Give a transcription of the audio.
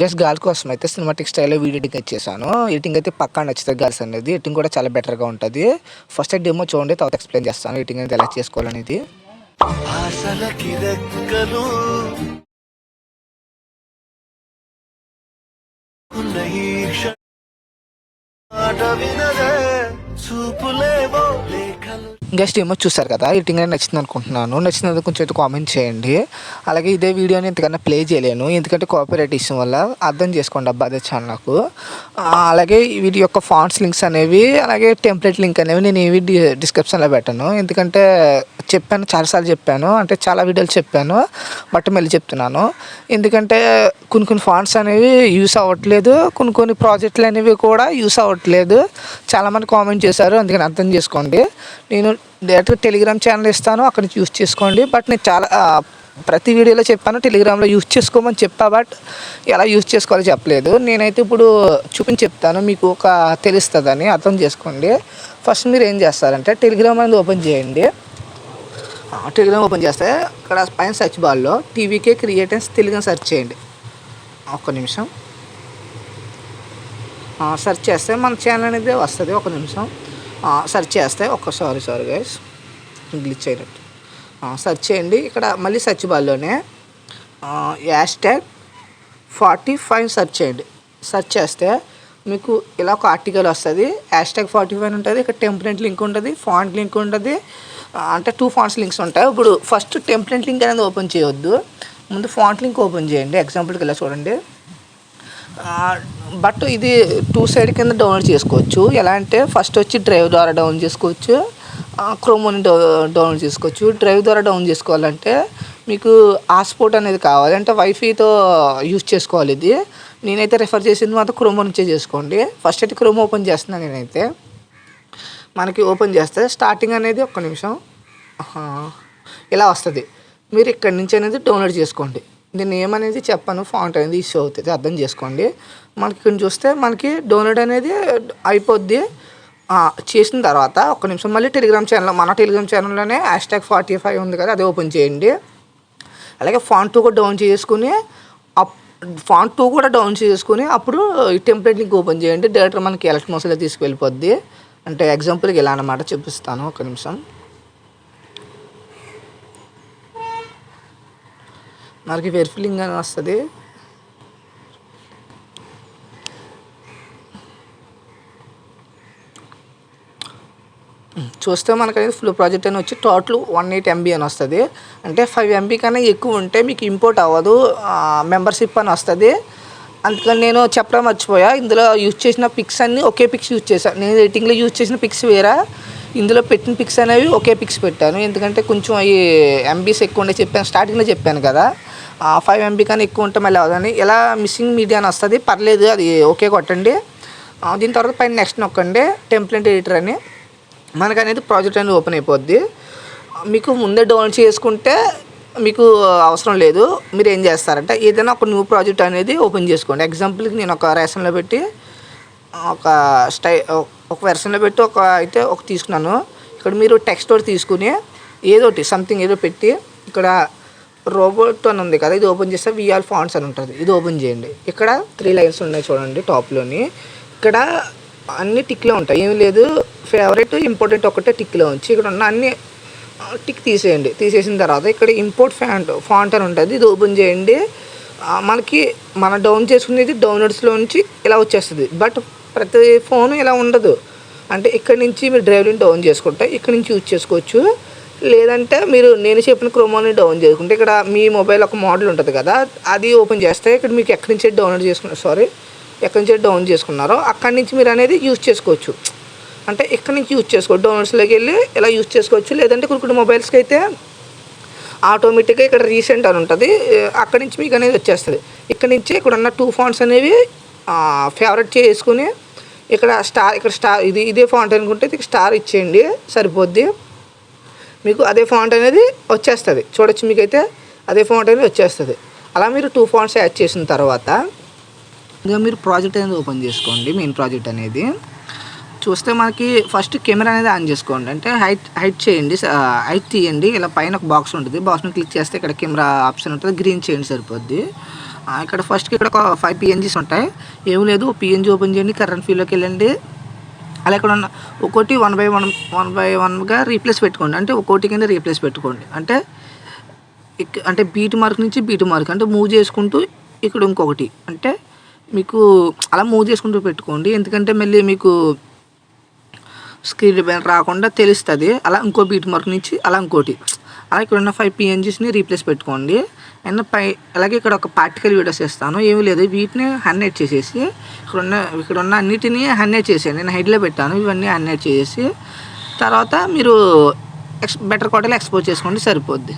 Guys gall కోసం అయితే cinematic స్టైల్లో వీడియో ఎడిటింగ్ అయితే చేశాను. ఎడిటింగ్ అయితే పక్కా నచ్చుతుంది గర్ల్స్ అనేది. ఎడిటింగ్ కూడా చాలా బెటర్గా ఉంటుంది. ఫస్ట్ అయితే డెమో చూడండి, తర్వాత ఎక్స్ప్లెయిన్ చేస్తాను ఎడిటింగ్ అనేది ఎలా చేసుకోవాలనేది. ఆశలకి రెక్కలు ఉన్న ఈ క్షణ వినదే చూపులేవో లేఖలు. గెస్ట్ ఏమో చూసారు కదా, ఎడిటింగ్ అనేది నచ్చింది అనుకుంటున్నాను. నచ్చినందుకు కొంచెం అయితే కామెంట్ చేయండి. అలాగే ఇదే వీడియోని ఇంతకన్నా ప్లే చేయలేను, ఎందుకంటే కాపీరైట్ ఇష్యూ వల్ల. అర్థం చేసుకోండి అబ్బా, అదే ఛానల్ నాకు. అలాగే వీటి యొక్క ఫాంట్స్ లింక్స్ అనేవి, అలాగే టెంప్లెట్ లింక్ అనేవి నేను ఏవి డిస్క్రిప్షన్లో పెట్టాను. ఎందుకంటే చెప్పాను, చాలాసార్లు చెప్పాను, అంటే చాలా వీడియోలు చెప్పాను, బట్ మళ్ళీ చెప్తున్నాను. ఎందుకంటే కొన్ని ఫాంట్స్ అనేవి యూస్ అవ్వట్లేదు, కొన్ని ప్రాజెక్టులు అనేవి కూడా యూస్ అవ్వట్లేదు. చాలామంది కామెంట్ చేశారు, అందుకని అర్థం చేసుకోండి. నేను డైరెక్ట్గా టెలిగ్రామ్ ఛానల్ ఇస్తాను, అక్కడ నుంచి యూస్ చేసుకోండి. బట్ నేను చాలా ప్రతి వీడియోలో చెప్పాను టెలిగ్రామ్లో యూస్ చేసుకోమని చెప్పా, బట్ ఎలా యూస్ చేసుకోవాలో చెప్పలేదు. నేనైతే ఇప్పుడు చూపించి చెప్తాను, మీకు ఒక తెలుస్తుందని అర్థం చేసుకోండి. ఫస్ట్ మీరు ఏం చేస్తారంటే టెలిగ్రామ్ అనేది ఓపెన్ చేయండి. టెలిగ్రామ్ ఓపెన్ చేస్తే ఇక్కడ పైన సెర్చ్ బార్లో టీవీకే క్రియేటర్స్ తెలుగు సెర్చ్ చేయండి. ఒక్క నిమిషం సెర్చ్ చేస్తే మన ఛానల్ అనేది వస్తుంది. ఒక నిమిషం సెర్చ్ చేస్తే సారీ గైస్, గ్లిచ్ అయినట్టు. సెర్చ్ చేయండి. ఇక్కడ మళ్ళీ సెర్చ్ బార్లోనే #45 సెర్చ్ చేయండి. సెర్చ్ చేస్తే మీకు ఇలా ఒక ఆర్టికల్ వస్తుంది. #45 ఉంటుంది. ఇక్కడ టెంప్లెట్ లింక్ ఉంటుంది, ఫాంట్ లింక్ ఉంటుంది, అంటే 2 ఫాంట్స్ లింక్స్ ఉంటాయి. ఇప్పుడు ఫస్ట్ టెంప్లెట్ లింక్ అనేది ఓపెన్ చేయొద్దు, ముందు ఫాంట్ లింక్ ఓపెన్ చేయండి. ఎగ్జాంపుల్కి ఇలా చూడండి. బట్ ఇది 2 సైడ్ కింద డౌన్లోడ్ చేసుకోవచ్చు. ఎలా అంటే ఫస్ట్ వచ్చి డ్రైవ్ ద్వారా డౌన్ చేసుకోవచ్చు, క్రోమోని డౌన్లోడ్ చేసుకోవచ్చు. డ్రైవ్ ద్వారా డౌన్ చేసుకోవాలంటే మీకు హాట్స్పాట్ అనేది కావాలి, అంటే వైఫైతో యూజ్ చేసుకోవాలి. ఇది నేనైతే రెఫర్ చేసింది మాత్రం క్రోమో నుంచే చేసుకోండి. ఫస్ట్ అయితే క్రోమో ఓపెన్ చేస్తున్నాను నేనైతే. మనకి ఓపెన్ చేస్తే స్టార్టింగ్ అనేది ఒక్క నిమిషం ఇలా వస్తుంది. మీరు ఇక్కడి నుంచి అనేది డౌన్లోడ్ చేసుకోండి. నేను ఏమనేది చెప్పాను, ఫాంట్ అనేది ఇష్యూ అవుతుంది, అర్థం చేసుకోండి. మనకి ఇక్కడ చూస్తే మనకి డౌన్లోడ్ అనేది అయిపోద్ది. చేసిన తర్వాత ఒక్క నిమిషం మళ్ళీ టెలిగ్రామ్ ఛానల్, మన టెలిగ్రామ్ ఛానల్లోనే #45 ఉంది కదా, అది ఓపెన్ చేయండి. అలాగే ఫాంట్ 2 కూడా డౌన్ చేసుకుని అప్పుడు ఈ టెంప్లెట్ లింక్ ఓపెన్ చేయండి. డైరెక్ట్ మనకి ఎలక్ట్రిక్ మోసలో తీసుకువెళ్ళిపోద్ది. అంటే ఎగ్జాంపుల్కి ఇలా అన్నమాట, చూపిస్తాను ఒక నిమిషం. మనకి వెరిఫిలింగ్ అని వస్తుంది. చూస్తే మనకు అనేది ఫుల్ ప్రాజెక్ట్ అని వచ్చి టోటల్ 180 MB అని వస్తుంది. అంటే 5 MB కన్నా ఎక్కువ ఉంటే మీకు ఇంపోర్ట్ అవ్వదు, మెంబర్షిప్ అని వస్తుంది. అందుకని నేను చెప్పడం మర్చిపోయా, ఇందులో యూజ్ చేసిన పిక్స్ అన్నీ ఒకే పిక్స్ యూజ్ చేశాను. నేను ఎడిటింగ్లో యూజ్ చేసిన పిక్స్ వేరే, ఇందులో పెట్టిన పిక్స్ అనేవి ఒకే పిక్స్ పెట్టాను. ఎందుకంటే కొంచెం అవి MBs ఎక్కువ ఉండే చెప్పాను, స్టార్టింగ్లో చెప్పాను కదా. 5 MB కన్నా ఎక్కువ ఉంటే మళ్ళీ అవ్వదని. ఇలా మిస్సింగ్ మీడియా అని వస్తుంది, పర్లేదు, అది ఓకే కొట్టండి. దీని తర్వాత పైన నెక్స్ట్ నొక్కండి, టెంప్లెట్ ఎడిటర్ అని. మనకు అనేది ప్రాజెక్ట్ అనేది ఓపెన్ అయిపోద్ది. మీకు ముందే డౌన్లోడ్ చేసుకుంటే మీకు అవసరం లేదు. మీరు ఏం చేస్తారంటే ఏదైనా ఒక న్యూ ప్రాజెక్ట్ అనేది ఓపెన్ చేసుకోండి. ఎగ్జాంపుల్కి నేను ఒక రేషన్లో పెట్టి ఒక వెర్షన్లో పెట్టి ఒక తీసుకున్నాను. ఇక్కడ మీరు టెక్స్ట్ ఒకటి తీసుకుని ఏదోటి సంథింగ్ ఏదో పెట్టి ఇక్కడ రోబోట్ అని ఉంది కదా, ఇది ఓపెన్ చేస్తే విఆర్ ఫాంట్స్ అని ఉంటుంది, ఇది ఓపెన్ చేయండి. ఇక్కడ 3 లైన్స్ ఉన్నాయి చూడండి టాప్లోని. ఇక్కడ అన్ని టిక్లో ఉంటాయి, ఏమి లేదు. ఫేవరెట్ ఇంపార్టెంట్ ఒకటే టిక్లో ఉంచి ఇక్కడ ఉన్న అన్ని టిక్ తీసేయండి. తీసేసిన తర్వాత ఇక్కడ ఇంపోర్ట్ ఫాంట్ అని ఉంటుంది, ఇది ఓపెన్ చేయండి. మనం డౌన్ చేసుకునేది డౌన్లోడ్స్లో నుంచి ఇలా వచ్చేస్తుంది. బట్ ప్రతి ఫోను ఇలా ఉండదు. అంటే ఇక్కడ నుంచి మీరు డ్రైవ్ని డౌన్ చేసుకుంటే ఇక్కడ నుంచి యూజ్ చేసుకోవచ్చు. లేదంటే మీరు నేను చెప్పిన క్రోమోని డౌన్ చేసుకుంటే ఇక్కడ మీ మొబైల్ ఒక మోడల్ ఉంటుంది కదా, అది ఓపెన్ చేస్తే ఇక్కడ మీకు ఎక్కడి నుంచి డౌన్ చేసుకున్నారో అక్కడి నుంచి మీరు అనేది యూజ్ చేసుకోవచ్చు. అంటే ఇక్కడ నుంచి యూజ్ చేసుకోవచ్చు, డౌన్లోడ్స్లోకి వెళ్ళి ఇలా యూజ్ చేసుకోవచ్చు. లేదంటే కొన్ని మొబైల్స్కి అయితే ఆటోమేటిక్గా ఇక్కడ రీసెంట్ అని ఉంటుంది, అక్కడి నుంచి మీకు అనేది వచ్చేస్తుంది. ఇక్కడ నుంచి ఇక్కడ ఉన్న 2 ఫాంట్స్ అనేవి ఫేవరెట్ చేసుకుని ఇక్కడ స్టార్ ఇదే ఫాంట్ అనుకుంటే ఇది స్టార్ ఇచ్చేయండి, సరిపోద్ది. మీకు అదే ఫాంట్ అనేది వచ్చేస్తుంది. చూడొచ్చు, మీకైతే అదే ఫాంట్ అనేది వచ్చేస్తుంది. అలా మీరు 2 ఫాంట్స్ యాడ్ చేసిన తర్వాత ఇంకా మీరు ప్రాజెక్ట్ అనేది ఓపెన్ చేసుకోండి. మెయిన్ ప్రాజెక్ట్ అనేది చూస్తే మనకి ఫస్ట్ కెమెరా అనేది ఆన్ చేసుకోండి. అంటే హైట్ చేయండి, హైట్ తీయండి. ఇలా పైన ఒక బాక్స్ ఉంటుంది, బాక్స్ని క్లిక్ చేస్తే ఇక్కడ కెమెరా ఆప్షన్ ఉంటుంది, గ్రీన్ చేయండి సరిపోద్ది. ఇక్కడ ఫస్ట్కి ఇక్కడ ఒక 5 PNGs ఉంటాయి. ఏం లేదు, PNG ఓపెన్ చేయండి, కరెంట్ వ్యూలోకి వెళ్ళండి. అలా ఇక్కడ ఉన్న ఒక్కోటి 1/1గా రీప్లేస్ పెట్టుకోండి. అంటే ఒక్కోటి కింద రీప్లేస్ పెట్టుకోండి. అంటే బీట్ మార్క్ నుంచి బీట్ మార్క్ అంటే మూవ్ చేసుకుంటూ ఇక్కడ ఇంకొకటి అంటే మీకు అలా మూవ్ చేసుకుంటూ పెట్టుకోండి. ఎందుకంటే మళ్ళీ మీకు స్క్రీన్ పైన రాకుండా తెలుస్తుంది. అలా ఇంకో బీట్ మార్క్ నుంచి అలా ఇంకోటి అలా ఇక్కడ ఉన్న 5 PNGsని రీప్లేస్ పెట్టుకోండి. అండ్ అలాగే ఇక్కడ ఒక ప్రాక్టికల్ వీడియోస్ చేస్తాను. ఏమీ లేదు, వీటిని హైలైట్ చేసేసి ఇక్కడ ఉన్న అన్నిటినీ హైలైట్ చేసేయండి. నేను హైడ్లో పెట్టాను, ఇవన్నీ హైలైట్ చేసేసి తర్వాత మీరు బెటర్ క్వాలిటీలో ఎక్స్పోజ్ చేసుకోండి, సరిపోద్ది.